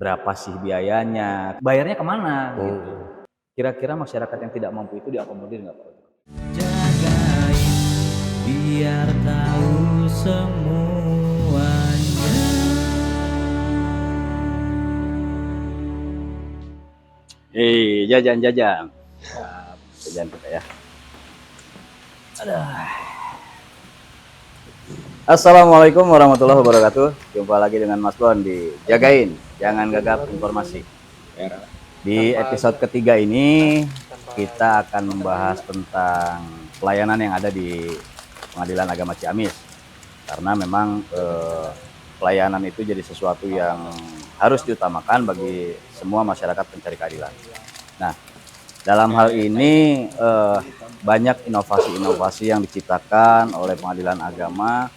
berapa sih biayanya, bayarnya kemana gitu. Oh. Kira-kira masyarakat yang tidak mampu itu diakomodir nggak Pak? Jagain biar tahu semuanya. Jajan. Jajan kita ya. Assalamualaikum warahmatullahi wabarakatuh. Jumpa lagi dengan Mas Bon di Jagain, Jangan Gagap Informasi. Di episode ketiga ini kita akan membahas tentang pelayanan yang ada di Pengadilan Agama Ciamis. Karena memang pelayanan itu jadi sesuatu yang harus diutamakan bagi semua masyarakat pencari keadilan. Nah, dalam hal ini banyak inovasi-inovasi yang diciptakan oleh Pengadilan Agama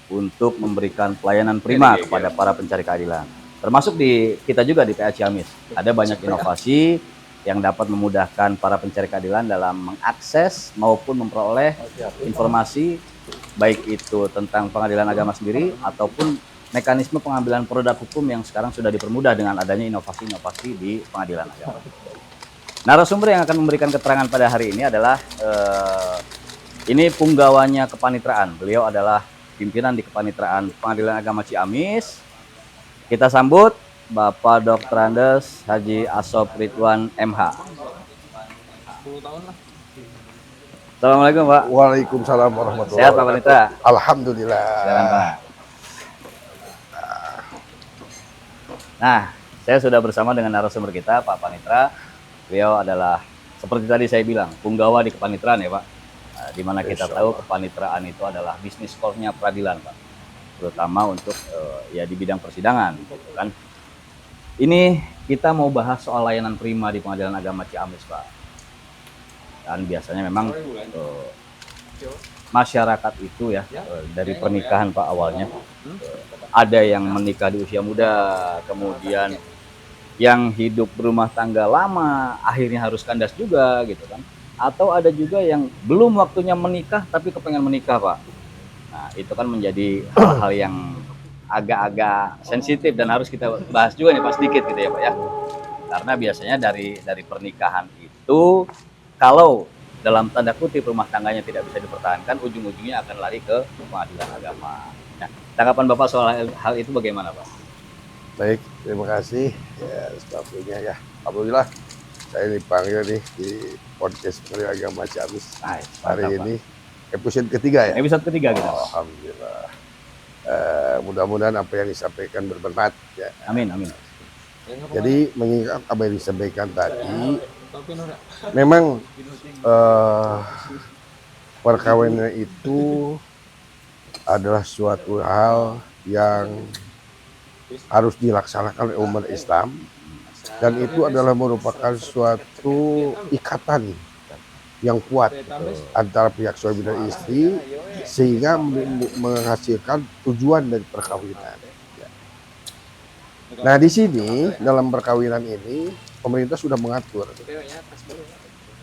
untuk memberikan pelayanan prima kepada para pencari keadilan. Termasuk di kita juga di PA Ciamis. Ada banyak inovasi yang dapat memudahkan para pencari keadilan dalam mengakses maupun memperoleh informasi baik itu tentang Pengadilan Agama sendiri ataupun mekanisme pengambilan produk hukum yang sekarang sudah dipermudah dengan adanya inovasi-inovasi di Pengadilan Agama. Narasumber yang akan memberikan keterangan pada hari ini adalah ini punggawanya kepanitraan. Beliau adalah pimpinan di kepanitraan Pengadilan Agama Ciamis. Kita sambut Bapak Dr. Andes Haji Asob Ridwan MH. 10 tahun lah. Assalamualaikum Pak. Waalaikumsalam warahmatullahi Sehat Pak Panitra? Alhamdulillah. Silakan Pak. Nah, saya sudah bersama dengan narasumber kita Pak Panitra. Beliau adalah seperti tadi saya bilang, punggawa di kepanitraan ya Pak. Di mana kita tahu kepanitraan itu adalah bisnis core-nya peradilan Pak, terutama untuk ya di bidang persidangan gitu kan. Ini kita mau bahas soal layanan prima di Pengadilan Agama Ciamis Pak. Dan biasanya memang masyarakat itu ya dari pernikahan Pak awalnya ada yang menikah di usia muda, kemudian yang hidup berumah tangga lama akhirnya harus kandas juga gitu kan. Atau ada juga yang belum waktunya menikah tapi kepengen menikah Pak. Nah itu kan menjadi hal-hal yang agak-agak sensitif dan harus kita bahas juga nih Pak sedikit gitu ya Pak ya. Karena biasanya dari pernikahan itu kalau dalam tanda kutip rumah tangganya tidak bisa dipertahankan, ujung-ujungnya akan lari ke Pengadilan Agama. Nah tanggapan Bapak soal hal itu bagaimana Pak? Baik, terima kasih ya sebabnya ya. Alhamdulillah saya dipanggil nih di podcast Pengadilan Agama Ciamis hari ini episode ketiga ya. Episode ketiga gitu. Alhamdulillah. Mudah-mudahan apa yang disampaikan bermanfaat ya. Amin amin. Jadi mengingat apa yang disampaikan tadi, memang perkawinan itu adalah suatu hal yang harus dilaksanakan oleh umat Islam. Dan itu adalah merupakan suatu ikatan yang kuat antara pihak suami dan istri sehingga menghasilkan tujuan dari perkawinan. Nah di sini dalam perkawinan ini pemerintah sudah mengatur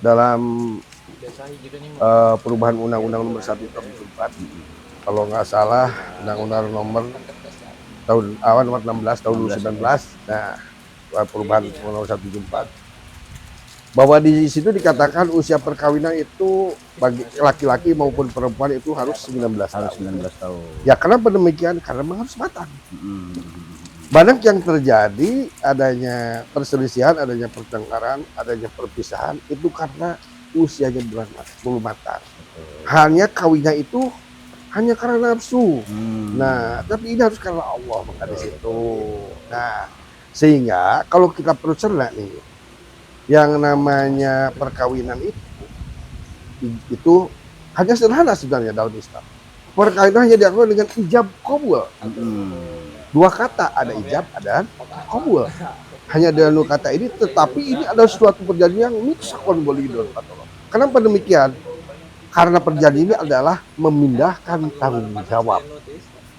dalam perubahan Undang-Undang Nomor 1 Tahun 2004, kalau nggak salah Undang-Undang Nomor tahun awal nomor 16 tahun 2019. Nah perubahan nomor 174 bahwa di situ dikatakan usia perkawinan itu bagi laki-laki maupun perempuan itu harus 19 tahun. Ya kenapa demikian? Karena memang harus matang. Banyak yang terjadi adanya perselisihan, adanya pertengkaran, adanya perpisahan itu karena usianya belum matang. Hanya kawinnya itu hanya karena nafsu. Nah, tapi ini harus karena Allah maka di situ. Nah, sehingga kalau kita perlu cerna nih, yang namanya perkawinan itu hanya sederhana sebenarnya dalam Islam. Perkawinan hanya dilakukan dengan ijab qabul. Dua kata, ada ijab, ada qabul. Hanya dengan dua kata ini, tetapi ini adalah suatu perjanjian yang miksakon bolidon. Kenapa demikian? Karena perjanjian ini adalah memindahkan tanggung jawab.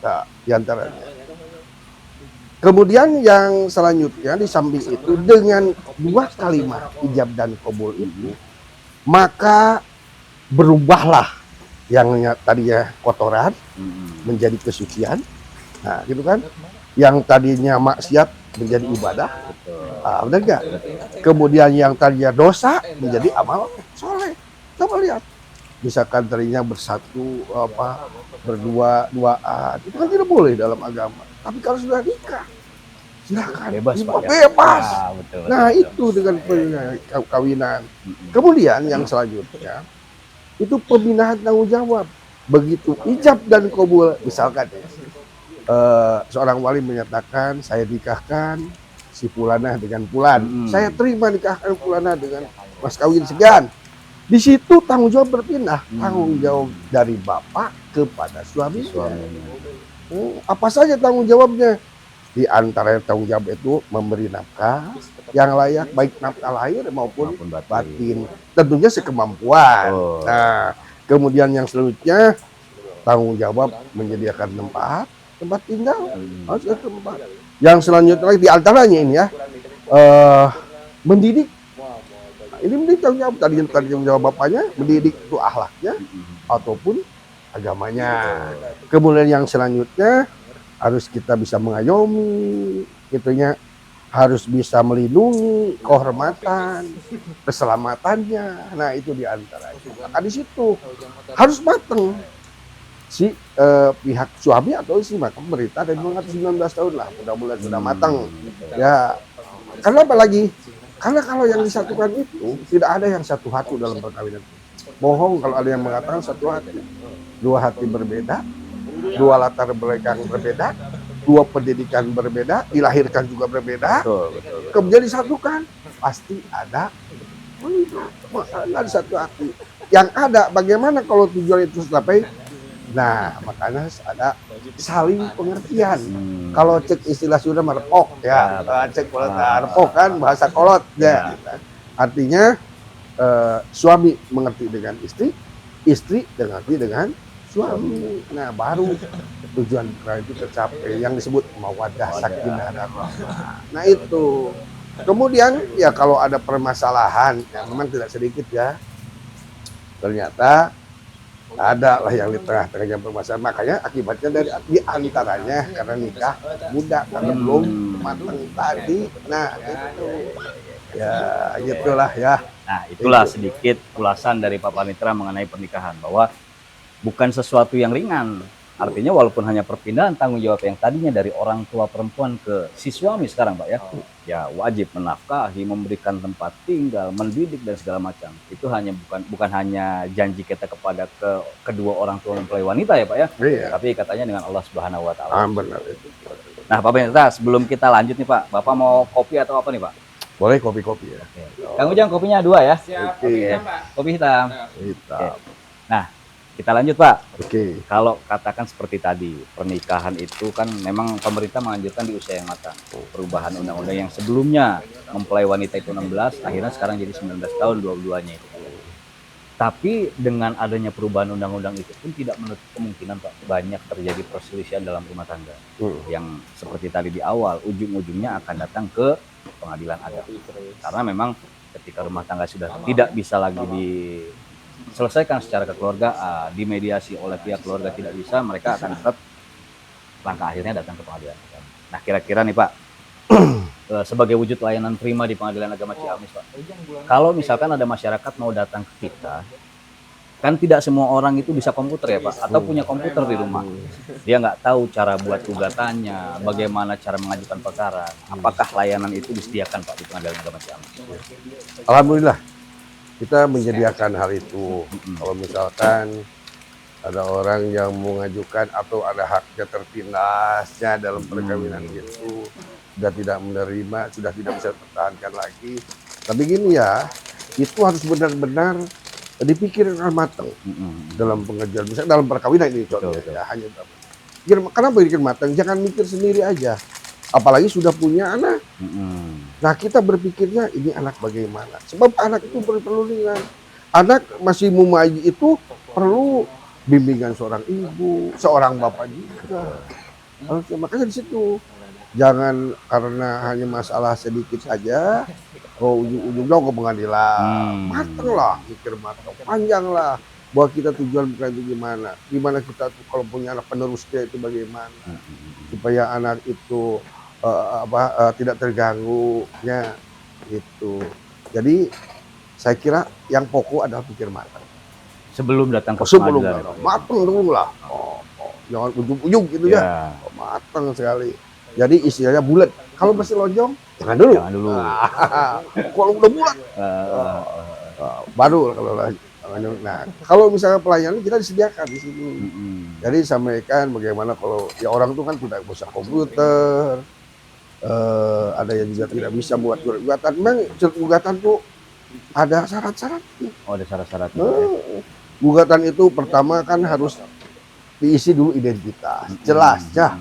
Nah, diantaranya. Kemudian yang selanjutnya di samping itu dengan dua kalimat ijab dan qabul ini maka berubahlah yang tadinya kotoran menjadi kesucian. Nah, gitu kan? Yang tadinya maksiat menjadi ibadah. Betul. Benar nggak? Kemudian yang tadinya dosa menjadi amal soleh. Coba lihat, misalkan tadinya bersatu berdua duaan, itu kan tidak boleh dalam agama. Tapi kalau sudah nikah, silakan Bebas, Pak, ya? bebas. Ah, betul, Nah betul. itu dengan kawinan. Kemudian yang selanjutnya itu pembinaan tanggung jawab. Begitu ijab dan kabul, misalkan ya, seorang wali menyatakan saya nikahkan si Fulana dengan Fulan, saya terima nikahkan Fulana dengan mas kawin sekian. Di situ tanggung jawab berpindah, tanggung jawab dari bapak kepada suami. Apa saja tanggung jawabnya? Di antara tanggung jawab itu memberi nafkah yang layak, baik nafkah lahir maupun batin. Tentunya sekemampuan. Nah, kemudian yang selanjutnya tanggung jawab menyediakan tempat tinggal, harus ada tempat. Yang selanjutnya lagi di antaranya ini ya, mendidik. Ini mendidik tanggung jawab, tadi tanggung jawab bapaknya, mendidik itu akhlaknya ataupun agamanya. Kemudian yang selanjutnya harus kita bisa mengayomi, gitunya, harus bisa melindungi kehormatan, keselamatannya. Nah itu di antaranya. Maka di situ harus matang si pihak suami atau istri, maka pemerintah dari 19 tahun lah, mudah-mudahan sudah matang. Ya, karena apalagi? Karena kalau yang disatukan itu tidak ada yang satu hati dalam perkawinan. Bohong kalau ada yang mengatakan satu hati. Dua hati berbeda, dua latar belakang berbeda, dua pendidikan berbeda, dilahirkan juga berbeda. Kemudian disatukan, pasti ada masalah satu hati. Yang ada bagaimana kalau tujuan itu tercapai? Nah, makanya ada saling pengertian. Kalau cek istilah sudah merpok ya, cek merpok kan bahasa kolot ya. Artinya suami mengerti dengan istri, istri mengerti dengan suami. Nah, baru tujuan itu tercapai yang disebut mawaddah sakinah dan rahmah. Nah, itu. Kemudian ya kalau ada permasalahan yang memang tidak sedikit ya. Ternyata ada lah yang di tengah-tengahnya permasalahan, makanya akibatnya dari di antaranya karena nikah muda, karena belum matang tadi. Nah itu ya gitulah ya. Nah itulah sedikit ulasan dari Pak Panitra mengenai pernikahan, bahwa bukan sesuatu yang ringan. Artinya walaupun hanya perpindahan tanggung jawab yang tadinya dari orang tua perempuan ke si suami sekarang Pak ya, ya wajib menafkahi, memberikan tempat tinggal, mendidik dan segala macam. Itu hanya bukan hanya janji kita kepada kedua orang tua mempelai wanita ya Pak ya, tapi katanya dengan Allah Subhanahu Wa Taala. Benar itu. Nah Pak Panitra, sebelum kita lanjut nih Pak, Bapak mau kopi atau apa nih Pak? Boleh kopi-kopi ya. Kang Ujang kopinya 2 ya. Oke. Kopi hitam. Hitam. Nah kita lanjut Pak. Oke. Kalau katakan seperti tadi, pernikahan itu kan memang pemerintah menganjurkan di usia yang matang. Perubahan undang-undang yang sebelumnya mempelai wanita itu 16, akhirnya sekarang jadi 19 tahun dua-duanya itu. Tapi dengan adanya perubahan undang-undang itu pun tidak menutup kemungkinan Pak, banyak terjadi perselisihan dalam rumah tangga. Yang seperti tadi di awal, ujung-ujungnya akan datang ke pengadilan agama. Karena memang ketika rumah tangga sudah tidak bisa lagi diselesaikan secara kekeluargaan, dimediasi oleh pihak keluarga tidak bisa, mereka akan tetap langkah akhirnya datang ke pengadilan agama. Nah kira-kira nih Pak, sebagai wujud layanan prima di pengadilan agama Ciamis Pak, kalau misalkan ada masyarakat mau datang ke kita, kan tidak semua orang itu bisa komputer ya Pak, atau punya komputer di rumah, dia nggak tahu cara buat gugatannya, bagaimana cara mengajukan perkara. Apakah layanan itu disediakan Pak di pengadilan agama Ciamis? Alhamdulillah kita menyediakan hal itu. Kalau misalkan ada orang yang mengajukan atau ada haknya tertindasnya dalam perkawinan itu, sudah tidak menerima, sudah tidak bisa pertahankan lagi. Tapi gini ya, itu harus benar-benar dipikirkan matang dalam pengajuan. Misalnya dalam perkawinan ini contohnya, ya, hanya kenapa pikir matang? Jangan mikir sendiri aja. Apalagi sudah punya anak. Nah kita berpikirnya ini anak bagaimana? Sebab anak itu perlu dengan anak masih mumayi itu perlu bimbingan seorang ibu, seorang bapak juga. Makanya di situ jangan karena hanya masalah sedikit saja, ujung-ujungnya ke pengadilan. Matanglah, mikir matang, panjanglah. Bahwa kita tujuan bukan itu gimana kita tuh kalau punya anak penerusnya itu bagaimana supaya anak itu tidak terganggunya itu. Jadi saya kira yang pokok adalah pikir matang. Sebelum datang ke Sebelum pengadilan, Pak. matang dulu lah. Jangan ujung-ujung gitu ya. Matang sekali. Jadi istilahnya bulat. Kalau masih lonjong, jangan dulu. Jangan dulu. Kalau udah bulat, baru kalau lonjong. Nah, kalau misalnya pelayanan kita disediakan di sini. Jadi sampaikan bagaimana kalau ya orang itu kan tidak bisa komputer, ada yang juga tidak bisa buat surat gugatan. Memang surat gugatan tuh ada syarat-syaratnya. Oh, ada syarat-syaratnya. Gugatan itu pertama kan harus diisi dulu identitas, jelas ya.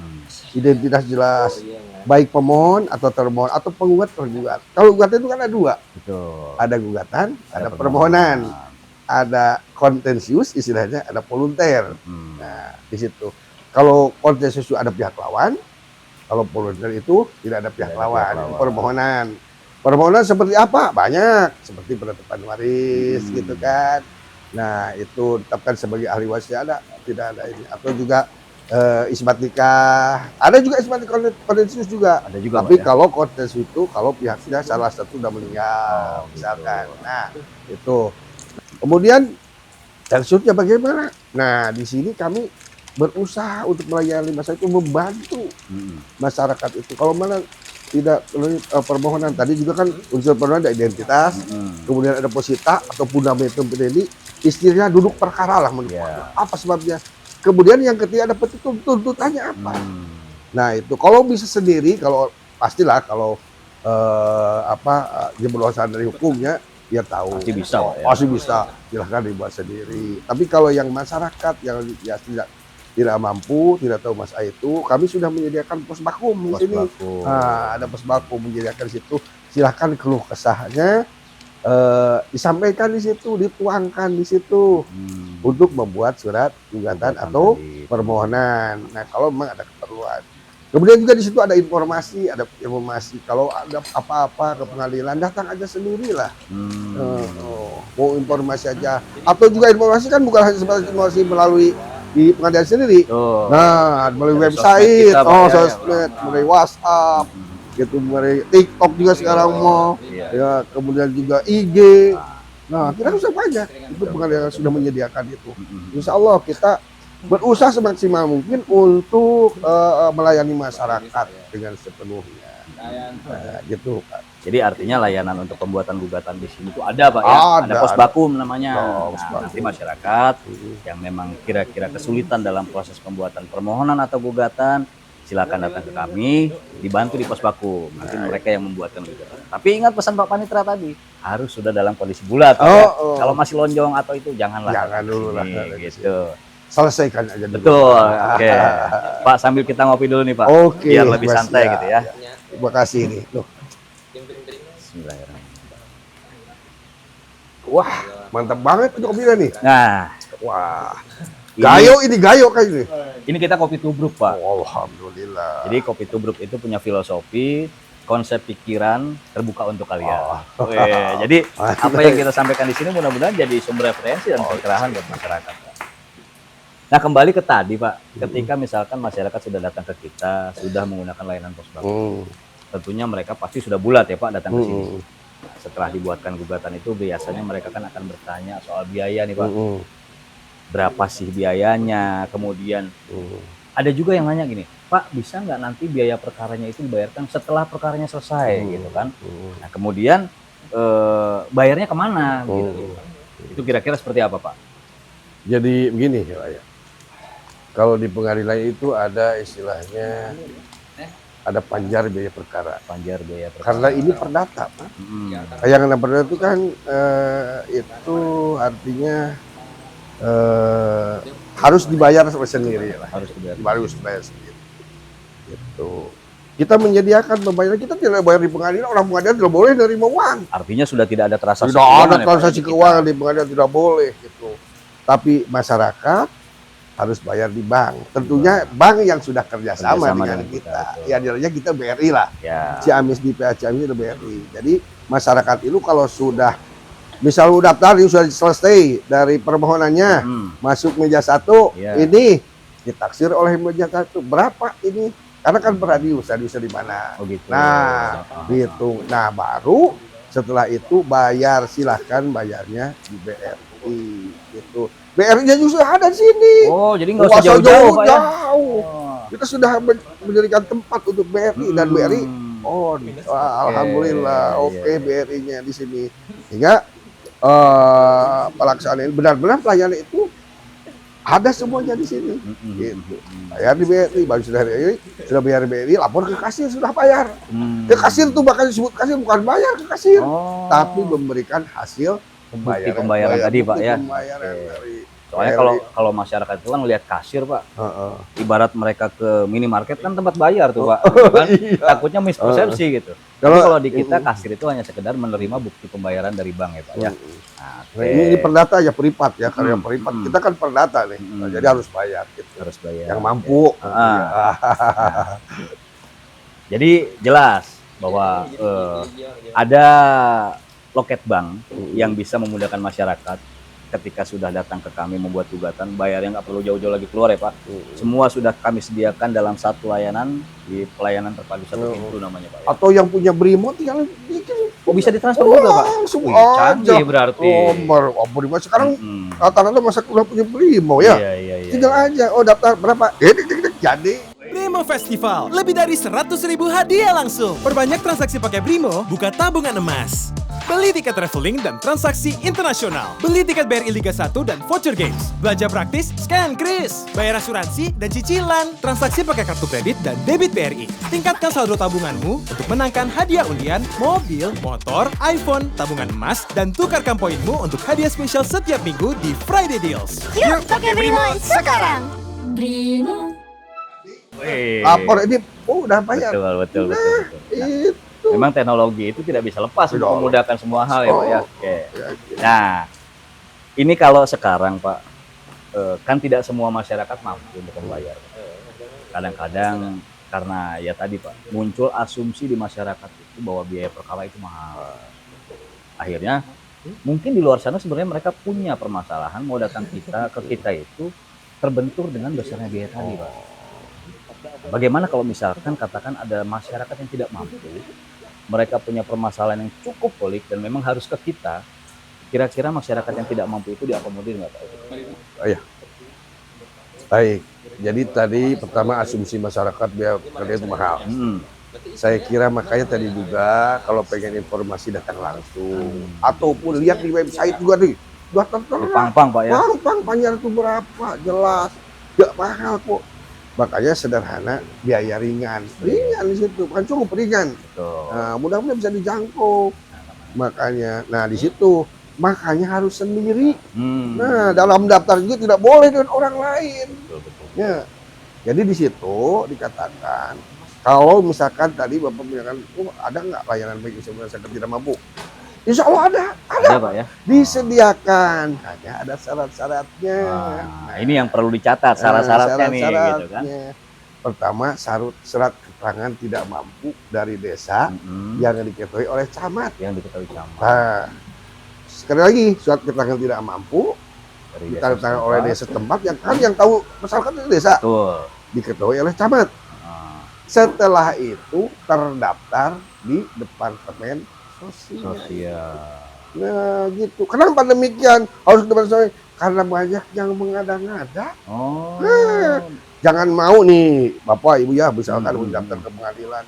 Identitas jelas, baik pemohon atau termohon atau penggugat tergugat. Kalau gugatan itu kan ada dua, Betul. ada gugatan, ada permohonan, ada kontensius istilahnya, ada volunteer. Nah di situ. Kalau kontensius itu ada pihak lawan, kalau volunteer itu tidak ada pihak lawan. Itu permohonan. Permohonan seperti apa? Banyak, seperti penetapan waris gitu kan. Nah itu tetapkan sebagai ahli waris ada, tidak ada ini. Atau juga isbat nikah, ada juga isbat kontensius juga. Ada juga. Tapi Pak, ya? kalau kontensius itu kalau pihaknya salah satu sudah meninggal, misalkan. Nah itu. Kemudian tensiusnya bagaimana? Nah di sini kami berusaha untuk melayani masyarakat itu, membantu masyarakat itu. Kalau mana tidak permohonan tadi juga kan unsur permohonan ada identitas, kemudian ada posita atau fundamentum peneliti, istilahnya duduk perkara lah menurut apa sebabnya. Kemudian yang ketiga ada petitum, tuntutannya apa. Nah itu kalau bisa sendiri, kalau pastilah kalau jeblosan dari hukumnya dia tahu. Pasti bisa, Pak, ya? Pasti bisa, silahkan dibuat sendiri. Tapi kalau yang masyarakat yang ya tidak mampu, tidak tahu masalah itu, kami sudah menyediakan pos bakum di sini. Nah, ada pos bakum menyediakan di situ. Silahkan keluh kesahnya disampaikan di situ, dituangkan di situ untuk membuat surat gugatan atau permohonan. Nah, kalau memang ada keperluan. Kemudian juga di situ ada informasi kalau ada apa-apa ke pengadilan datang aja sendirilah. Mau informasi aja, atau juga informasi kan bukan hanya sebatas informasi melalui di pengadilan sendiri. Nah, melalui website, sosmed, melalui WhatsApp, gitu, melalui TikTok juga sekarang mau, ya, kemudian juga IG. Nah, kita bisa banyak. Itu pengadilan sudah menyediakan itu. Insya Allah kita berusaha semaksimal mungkin untuk melayani masyarakat dengan sepenuhnya. Nah, gitu, Pak. Jadi artinya layanan untuk pembuatan gugatan di sini itu ada, Pak, ya? Ada pos bakum namanya. Nanti masyarakat yang memang kira-kira kesulitan dalam proses pembuatan permohonan atau gugatan, silakan datang ke kami, dibantu di pos bakum. Nanti mereka yang membuatkan gugatan. Tapi ingat pesan Pak Panitra tadi, harus sudah dalam kondisi bulat. Ya? Kalau masih lonjong atau itu janganlah. Jangan dulu lah. Gitu. Selesaikan aja dulu. Betul. Oke. Pak, sambil kita ngopi dulu nih, Pak. Oke. Biar lebih santai gitu ya. Terima kasih nih. Loh. Bismillahirrahmanirrahim. Wah, mantap banget itu kopinya nih. Nah, wah. Gayo kayak ini. Ini kita kopi tubruk, Pak. Oh, alhamdulillah. Jadi kopi tubruk itu punya filosofi, konsep pikiran terbuka untuk kalian. Jadi apa yang kita sampaikan di sini mudah-mudahan jadi sumber referensi dan pencerahan buat masyarakat. Nah, kembali ke tadi, Pak, ketika misalkan masyarakat sudah datang ke kita, sudah menggunakan layanan pos bakum, tentunya mereka pasti sudah bulat ya, Pak, datang ke sini. Nah, setelah dibuatkan gugatan itu biasanya mereka kan akan bertanya soal biaya nih, Pak. Berapa sih biayanya? Kemudian ada juga yang nanya gini, Pak, bisa nggak nanti biaya perkaranya itu dibayarkan setelah perkaranya selesai, gitu kan? Nah, kemudian bayarnya kemana? Gitu. Itu kira-kira seperti apa, Pak? Jadi begini ya. Kalau di pengadilan itu ada istilahnya ada panjar biaya perkara. Panjar biaya perkara. Karena ini perdata, Pak. Yang namanya perdata itu kan itu artinya harus dibayar sendiri lah. Harus dibayar sendiri. Gitu. Kita menyediakan pembayaran, kita tidak bayar di pengadilan, orang pengadilan tidak boleh nerima uang. Artinya sudah tidak ada transaksi keuangan. Tidak ada transaksi keuangan di pengadilan, tidak boleh gitu. Tapi masyarakat harus bayar di bank. Tentunya bank yang sudah kerjasama dengan kita. Ya adilnya kita BRI lah. Ciamis di PA Ciamis itu BRI. Jadi masyarakat itu kalau sudah misal daftar sudah selesai dari permohonannya, masuk meja 1, ini ditaksir oleh meja 1 berapa ini Karena kan radiusnya di mana. Oh gitu. Nah, dihitung. Nah, baru setelah itu bayar, silahkan bayarnya di BRI gitu. BRI-nya juga ada di sini. Oh, jadi nggak Nggak usah jauh-jauh, Pak ya? jauh. Oh. Kita sudah mendirikan tempat untuk BRI dan BRI. Oh, alhamdulillah. Iya, Oke, iya. BRI-nya di sini. Sehingga pelaksanaan benar-benar pelayanan itu ada semuanya di sini. Gitu. Bayar di BRI, baru sudah bayar BRI, lapor ke kasir sudah bayar. Ke kasir tuh bahkan disebut kasir bukan bayar ke kasir, Oh. tapi memberikan hasil Bukti pembayaran tadi, Pak, ya? Pembayaran Oke. dari Soalnya kalau masyarakat itu kan lihat kasir, Pak. Heeh. Ibarat mereka ke minimarket kan tempat bayar tuh, Pak. Kan Iya. takutnya mispersepsi gitu. Kalau- Kalau di kita kasir itu hanya sekedar menerima bukti pembayaran dari bank ya, Pak ya. Nah, Nah, ini perdata ya peripat ya, karena Hmm. peripat Hmm. kita kan perdata nih, Hmm. jadi harus bayar gitu. harus bayar. Yang mampu. Ah. Jadi jelas bahwa ada loket bank yang bisa memudahkan masyarakat ketika sudah datang ke kami membuat gugatan, bayarnya nggak perlu jauh-jauh lagi keluar ya Pak. Semua sudah kami sediakan dalam satu layanan di pelayanan terpadu satu pintu namanya Pak. Ya. Atau yang punya Brimo tinggal bikin. Oh bisa ditransfer juga Pak? Langsung Wih, aja. canggih berarti. Brimo sekarang Mm-mm. rata-rata masa udah punya Brimo ya. Iya. Tinggal aja, oh daftar berapa? Jadi. Brimo Festival, lebih dari 100.000 hadiah langsung. Perbanyak transaksi pakai Brimo, buka tabungan emas. Beli tiket traveling dan transaksi internasional. Beli tiket BRI Liga 1 dan voucher games. Belanja praktis, scan kris. Bayar asuransi dan cicilan. Transaksi pakai kartu kredit dan debit BRI. Tingkatkan saldo tabunganmu untuk menangkan hadiah undian, mobil, motor, iPhone, tabungan emas, dan tukarkan poinmu untuk hadiah spesial setiap minggu di Friday Deals. Yuk pakai Brimo sekarang. Brimo. Wih. Lapor ini, udah bayar. Betul. Itu. Memang teknologi itu tidak bisa lepas untuk Tidak. memudahkan semua hal ya Pak ya. Oke. Ya, Nah, ini kalau sekarang Pak, kan tidak semua masyarakat mampu untuk membayar. Kadang-kadang karena ya tadi Pak, muncul asumsi di masyarakat itu bahwa biaya perkara itu mahal. Akhirnya mungkin di luar sana sebenarnya mereka punya permasalahan mau datang ke kita itu terbentur dengan besarnya biaya tadi Pak. Bagaimana kalau misalkan katakan ada masyarakat yang tidak mampu, mereka punya permasalahan yang cukup pelik dan memang harus ke kita, kira-kira masyarakat yang tidak mampu itu diakomodir nggak Pak? Baik. Jadi tadi pertama asumsi masyarakat biaya kerja itu mahal. Saya kira makanya tadi juga kalau pengen informasi datang langsung ataupun lihat di website juga nih. Dua tertera. Pang-pang Pak ya. Pang panjang itu berapa? Jelas. Gak mahal kok. Makanya sederhana, biaya ringan di situ, bukan cukup ringan. Betul. Nah, mudah-mudahan bisa dijangkau. Makanya, nah di situ makanya harus sendiri. Nah, dalam daftar juga tidak boleh dengan orang lain. Betul. Ya, jadi di situ dikatakan kalau misalkan tadi Bapak bilang, ada nggak layanan baik sebenarnya saya tidak mampu? Insya Allah ada. Ada Pak ya. Disediakan, hanya ada syarat-syaratnya. Nah, ini yang perlu dicatat syarat-syaratnya nih gitu kan. Pertama, syarat keterangan tidak mampu dari desa yang diketahui oleh camat. Yang diketahui camat. Nah, sekali lagi, surat keterangan tidak mampu Dari ditanda oleh desa setempat yang tahu masyarakat itu desa Betul. diketahui oleh camat. Setelah itu terdaftar di Departemen Sosial. Nah gitu. Kenapa demikian? Harus Departemen Sosial karena banyak yang mengada-ngada. Oh. Jangan mau nih Bapak Ibu ya misalkan mendaftar ke pengadilan.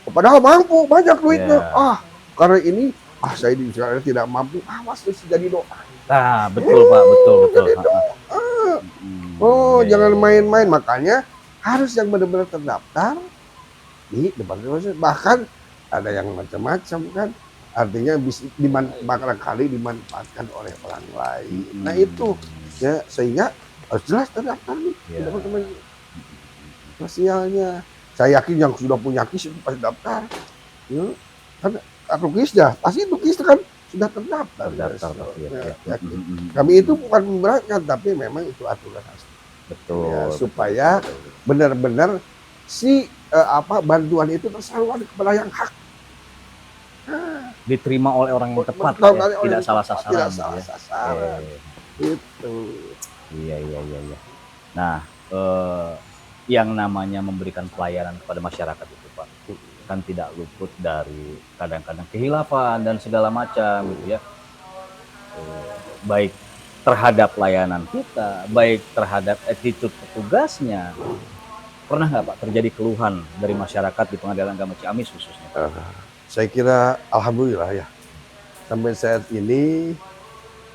Padahal mampu banyak duitnya. Yeah. Karena ini saya di Israel tidak mampu. Awas terus jadi doa. Nah, betul Pak, betul. Jangan main-main. Makanya harus yang benar-benar terdaftar di Departemen Sosial. Bahkan ada yang macam-macam kan. Artinya bisa barangkali dimanfaatkan oleh orang lain. Nah itu ya sehingga harus jelas terdaftar nih di Departemen Sosialnya. Saya yakin yang sudah punya KIS itu pasti daftar. Ya, kan kartu KIS dah, pasti itu KIS kan sudah terdaftar. Ya. Kami itu bukan memberatkan, tapi memang itu aturan asli. Betul. Ya, supaya benar-benar si bantuan itu tersalurkan kepada yang hak. Diterima oleh orang yang tepat, Betul, ya? oleh Tidak yang salah tepat, sasaran. tidak salah sasaran. Itu. Iya. Nah, yang namanya memberikan pelayanan kepada masyarakat itu Pak, kan tidak luput dari kadang-kadang kehilafan dan segala macam gitu ya. Baik terhadap layanan kita, baik terhadap attitude petugasnya. Pernah nggak Pak terjadi keluhan dari masyarakat di Pengadilan Agama Ciamis khususnya? Saya kira alhamdulillah ya. Sampai saat ini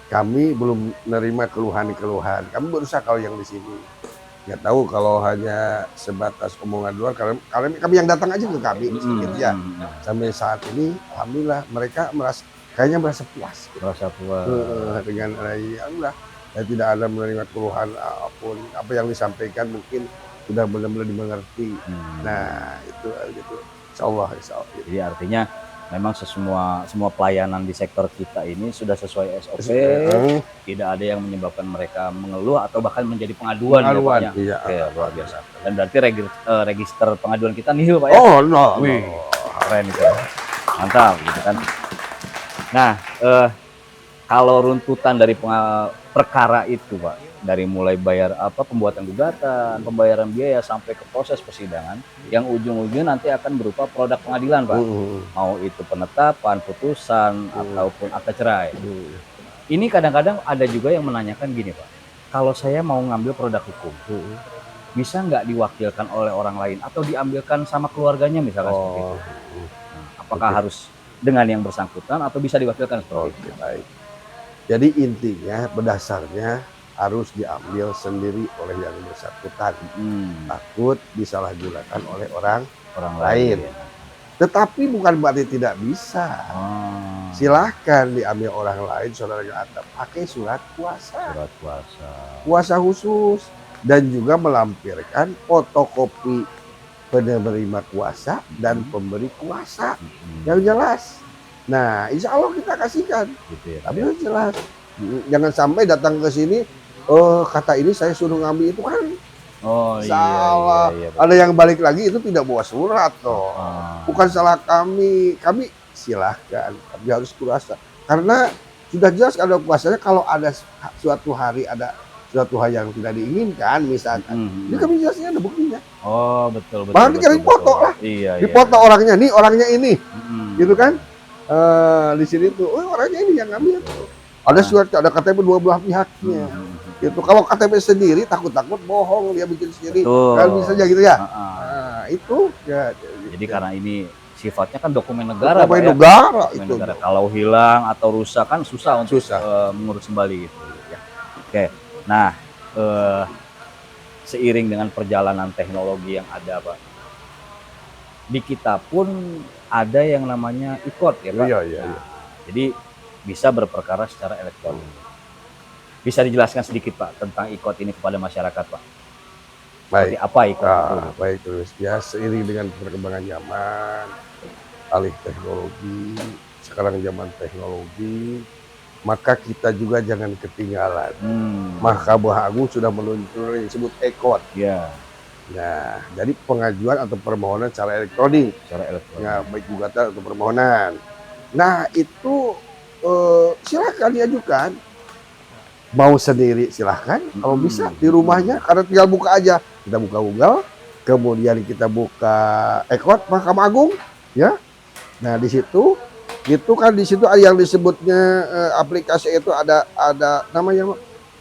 kami belum menerima keluhan-keluhan. Kami berusaha kalau yang di sini. Nggak tahu kalau hanya sebatas omongan luar, kalau kami yang datang aja ke kami sedikit ya. Sampai saat ini alhamdulillah mereka kayaknya merasa puas. Merasa puas. Dengan alhamdulillah. Saya tidak ada menerima keluhan apapun. Apa yang disampaikan mungkin sudah benar-benar dimengerti. Nah itu gitu. Insya Allah. Jadi artinya memang semua pelayanan di sektor kita ini sudah sesuai SOP, tidak ada yang menyebabkan mereka mengeluh atau bahkan menjadi pengaduan. Iya. Oke, luar biasa. Dan berarti register pengaduan kita nihil Pak ya? Oh no. Wih, keren itu. Mantap gitu kan. Nah, kalau runtutan dari perkara itu Pak, dari mulai bayar pembuatan gugatan, pembayaran biaya sampai ke proses persidangan, yang ujung-ujungnya nanti akan berupa produk pengadilan Pak. Mau itu penetapan, putusan, ataupun akta cerai. Ini kadang-kadang ada juga yang menanyakan gini Pak, kalau saya mau ngambil produk hukum, bisa nggak diwakilkan oleh orang lain atau diambilkan sama keluarganya misalkan seperti itu? Nah, apakah harus dengan yang bersangkutan atau bisa diwakilkan seperti itu? Baik. Jadi intinya berdasarnya harus diambil sendiri oleh yang bersangkutan. Takut disalahgunakan oleh orang lain. Tetapi bukan berarti tidak bisa. Silahkan diambil orang lain, saudara Anda pakai surat kuasa. Surat kuasa. Kuasa khusus. Dan juga melampirkan fotokopi penerima kuasa dan pemberi kuasa. Yang jelas. Nah, insya Allah kita kasihkan. Gitu ya, tapi harus jelas. Jangan sampai datang ke sini, kata ini saya suruh ngambil itu kan. Salah. Iya, ada yang balik lagi itu tidak bawa surat toh. Bukan salah kami silahkan, tapi harus kuasa. Karena sudah jelas ada kuasanya kalau ada suatu hari ada suatu hal yang tidak diinginkan misalkan. Ini kami jelasnya ada buktinya. Oh betul. Bahkan dikasih foto lah. Iya. Dipoto orangnya, nih orangnya ini. Gitu kan. Di sini tuh, orangnya ini yang ngambil. Ada surat, ada KTP dua belah pihaknya. Gitu. Kalau KTP sendiri takut-takut bohong dia bikin sendiri. Kan bisa aja gitu ya. Nah, itu ya. Jadi karena ini sifatnya kan dokumen negara, dokumen Pak, negara ya? itu. Negara. Kalau hilang atau rusak kan susah untuk mengurus kembali gitu ya. Oke. Nah, seiring dengan perjalanan teknologi yang ada, Pak, di kita pun ada yang namanya e-court ya Pak. Iya. Jadi bisa berperkara secara elektronik. Bisa dijelaskan sedikit Pak tentang e-court ini kepada masyarakat Pak? Seperti apa e-court itu? Baik terus ya, seiring dengan perkembangan zaman, alih teknologi, sekarang zaman teknologi, maka kita juga jangan ketinggalan. Mahkamah Agung sudah meluncurkan yang disebut e-court. Ya. Nah, jadi pengajuan atau permohonan secara elektronik. Ya, baik gugatan atau permohonan. Nah, itu silakan diajukan. Mau sendiri silahkan, kalau bisa di rumahnya, karena tinggal buka aja. Kita buka Google, kemudian kita buka e-court Mahkamah Agung, ya. Nah, di situ itu kan di situ yang disebutnya aplikasi itu ada namanya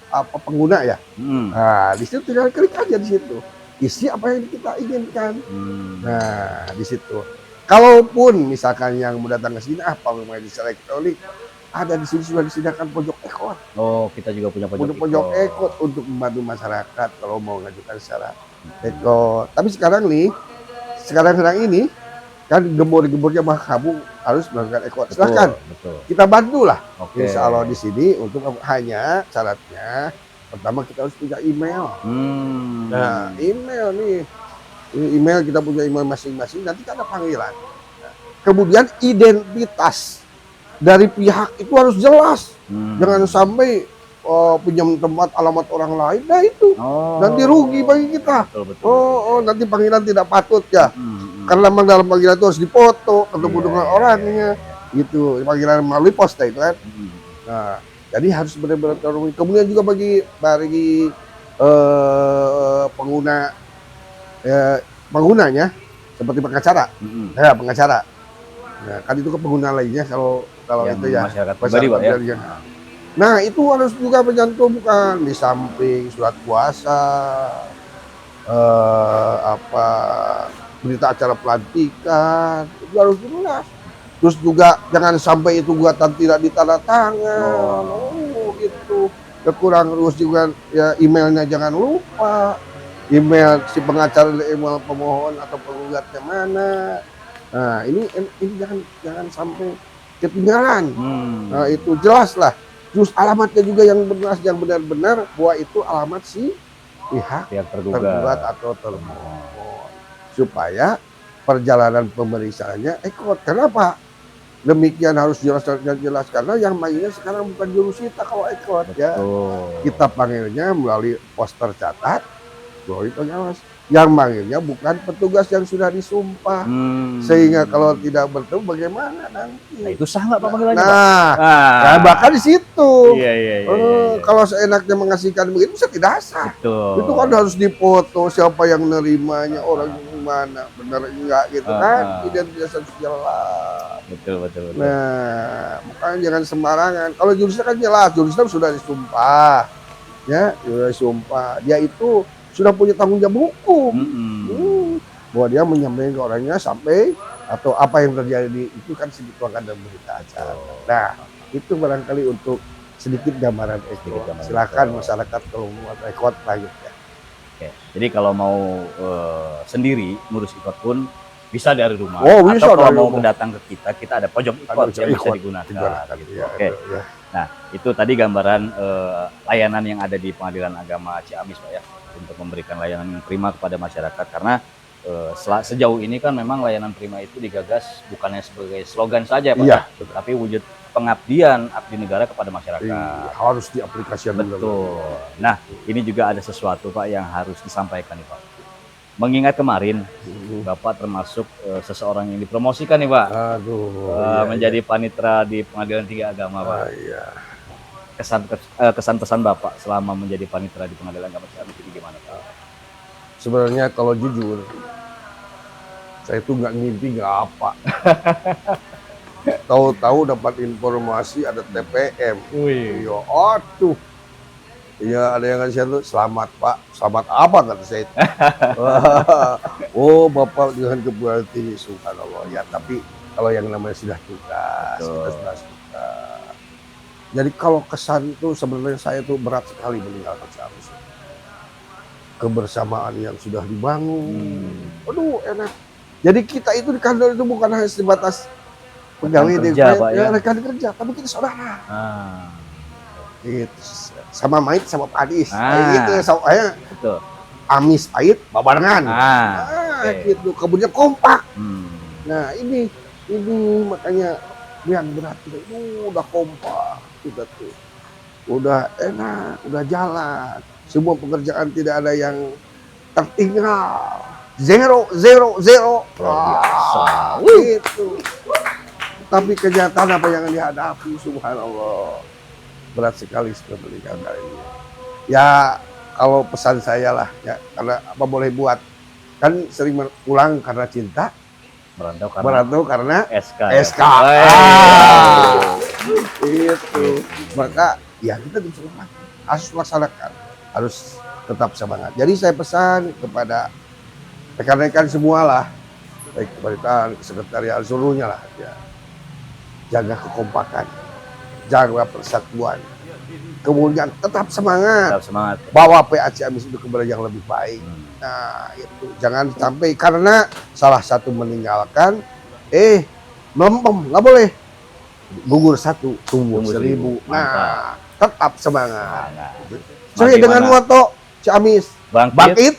apa pengguna ya. Nah, di situ tinggal klik aja di situ. Isi apa yang kita inginkan. Nah, di situ. Kalaupun misalkan yang mau datang ke sini apa memang di elektronik, ada di sini sudah disediakan pojok e-court. Oh, kita juga punya pojok e-court untuk membantu masyarakat kalau mau mengajukan secara e-court. Tapi sekarang ini kan gembor-gembornya Mahkamah harus melakukan e-court. Silahkan, kita bantulah. Insya Allah di sini untuk hanya syaratnya pertama kita harus punya email. Nah, email nih, email kita punya email masing-masing. Nanti ada panggilan. Nah, kemudian identitas dari pihak itu harus jelas. Jangan sampai pinjam tempat alamat orang lain. Nah itu nanti rugi bagi kita. Nanti panggilan tidak patut ya. Karena memang dalam panggilan itu harus dipoto ketemu dengan orangnya. Gitu, panggilan melalui pos itu kan. Nah, jadi harus benar-benar terpenuhi. Kemudian juga bagi pengguna penggunanya seperti pengacara. Mm-mm. Ya, pengacara. Nah, kan itu ke pengguna lainnya kalau Yang itu ya masyarakat pribadi, Pak, ya? pribadi. Nah, itu harus juga mencantumkan di samping surat kuasa, apa berita acara pelantikan itu harus jelas. Terus juga jangan sampai itu gugatan tidak ditandatangan. Oh, itu kekurang. Terus juga ya emailnya jangan lupa. Email si pengacara, email pemohon atau penggugatnya mana. Nah, ini jangan sampai ketinggalan. Nah, itu jelas lah. Terus alamatnya juga yang benar-benar bahwa itu alamat si pihak tergugat atau termohon, supaya perjalanan pemeriksaannya ekot. Kenapa demikian harus jelas karena yang manggilnya sekarang bukan jurusita kalau ekot. Ya, kita panggilnya melalui poster catat, melalui pengawas. Yang manggilnya bukan petugas yang sudah disumpah. Sehingga kalau tidak bertemu bagaimana nanti? Nah, itu sah nggak Pak panggilannya, Pak? Nah, bahkan di situ. Iya. Kalau seenaknya mengasihkan begitu bisa tidak sah. Betul. Itu kan harus dipoto siapa yang nerimanya, orang mana, benar enggak gitu kan? Identitas harus jelas. Betul. Nah, makanya jangan sembarangan. Kalau jurusnya kan jelas, jurusnya sudah disumpah. Ya, sudah disumpah. Dia itu sudah punya tanggung jawab hukum. Bahwa dia menyampaikan ke orangnya sampai atau apa yang terjadi itu kan dituangkan dalam berita acara. Nah, itu barangkali untuk sedikit gambaran ekor. Silakan masyarakat kalau mau rekod lanjut ya. Oke. Jadi kalau mau sendiri ngurus ikot pun bisa dari rumah. Oh, bisa atau kalau dari mau rumah. datang ke kita ada pojok ikot yang bisa digunakan. Gitu. Ya, Oke. ya. Nah, itu tadi gambaran layanan yang ada di Pengadilan Agama Ciamis, Pak ya, untuk memberikan layanan yang prima kepada masyarakat. Karena sejauh ini kan memang layanan prima itu digagas bukannya sebagai slogan saja, Pak, Iya. tapi wujud pengabdian abdi negara kepada masyarakat. Iya, harus diaplikasikan. Betul. Nah, ini juga ada sesuatu, Pak, yang harus disampaikan nih, Pak. Mengingat kemarin Bapak termasuk seseorang yang dipromosikan nih, Pak. Aduh. Menjadi panitera di Pengadilan Tinggi Agama, Pak. Iya. Kesan pesan Bapak selama menjadi panitera di Pengadilan Agama Ciamis itu gimana, Pak? Sebenarnya kalau jujur, saya itu nggak ngimpi nggak apa. Tahu-tahu dapat informasi ada TPM. Iya, aduh. Iya, ada yang ngasih tuh, selamat Pak. Selamat apa kata saya itu? Oh, Bapak dengan kebutuhan tinggi, subhanallah. Ya, tapi kalau yang namanya sudah tugas, kita sudah suka. Jadi kalau kesan itu sebenarnya saya tuh berat sekali meninggalkan Ciamis. Kebersamaan yang sudah dibangun. Aduh, enak. Jadi kita itu di kantor itu bukan hanya sebatas pegawai kerja, Pak, ya? rekan kerja, tapi kita saudara. Gitu. Sama Mait sama Padis. Gitu, sama Betul. Amis Pait babarengan. Oke. Gitu. Kemudian kompak. Nah, ini makanya yang berat itu udah kompak, tuh. Udah enak, udah jalan. Semua pekerjaan tidak ada yang tertinggal. Zero. biasa. Gitu. Tapi kenyataan apa yang dihadapi, subhanallah. Berat sekali seperti kali ini. Ya, kalau pesan saya lah, ya, karena apa boleh buat. Kan sering pulang karena cinta, merantau karena SK. Itu. Maka ya kita harus melaksanakan, harus tetap semangat. Jadi saya pesan kepada rekan-rekan semua lah, baik pemerintahan, sekretariat, seluruhnya lah, ya. Jaga kekompakan, jaga persatuan, kemudian tetap semangat. Bawa PA Ciamis itu kepada yang lebih baik. Nah, itu jangan sampai karena salah satu meninggalkan, melempem, nggak boleh. Gugur satu, tumbuh seribu. Nah, tetap semangat. Saya dengan moto Ciamis, bangkit.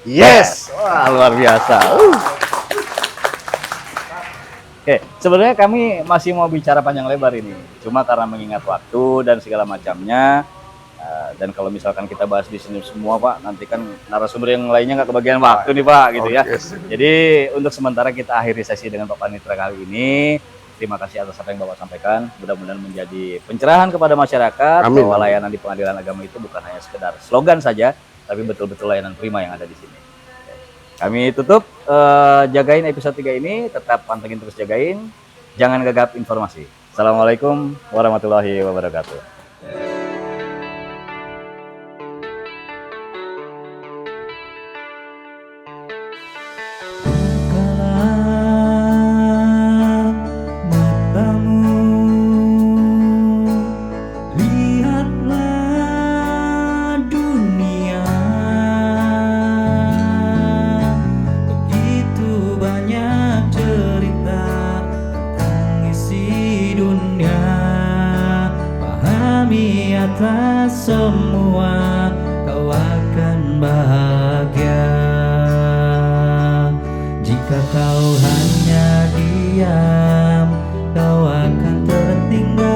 Yes. Wah, luar biasa. Oke, sebenarnya kami masih mau bicara panjang lebar ini. Cuma karena mengingat waktu dan segala macamnya, dan kalau misalkan kita bahas di sini semua, Pak, nanti kan narasumber yang lainnya nggak kebagian waktu nih, Pak, gitu ya. Jadi untuk sementara kita akhiri sesi dengan Pak Panitera kali ini. Terima kasih atas apa yang Bapak sampaikan. Mudah-mudahan menjadi pencerahan kepada masyarakat. Bahwa layanan di Pengadilan Agama itu bukan hanya sekedar slogan saja, tapi betul-betul layanan prima yang ada di sini. Kami tutup Jagain episode 3 ini. Tetap pantengin terus Jagain. Jangan gagap informasi. Assalamualaikum warahmatullahi wabarakatuh. Bukalah matamu, lihatlah dunia. Begitu banyak cerita tentang isi dunia. Pahami atas semua, kau akan bahagia. Jika kau hanya diam, kau akan tertinggal.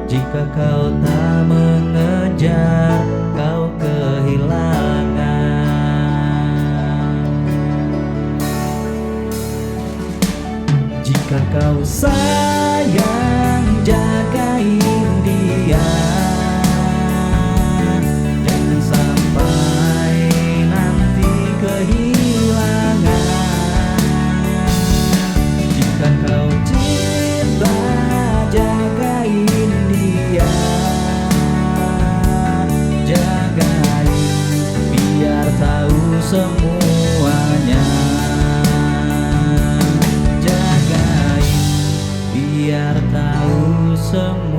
Jika kau tak mengejar, kau kehilangan. Jika kau sayang, jagain dia. Jangan sampai nanti kehilangan. Jika kau cinta, jagain dia. Jagain biar tahu semuanya. Jagain biar tahu semuanya.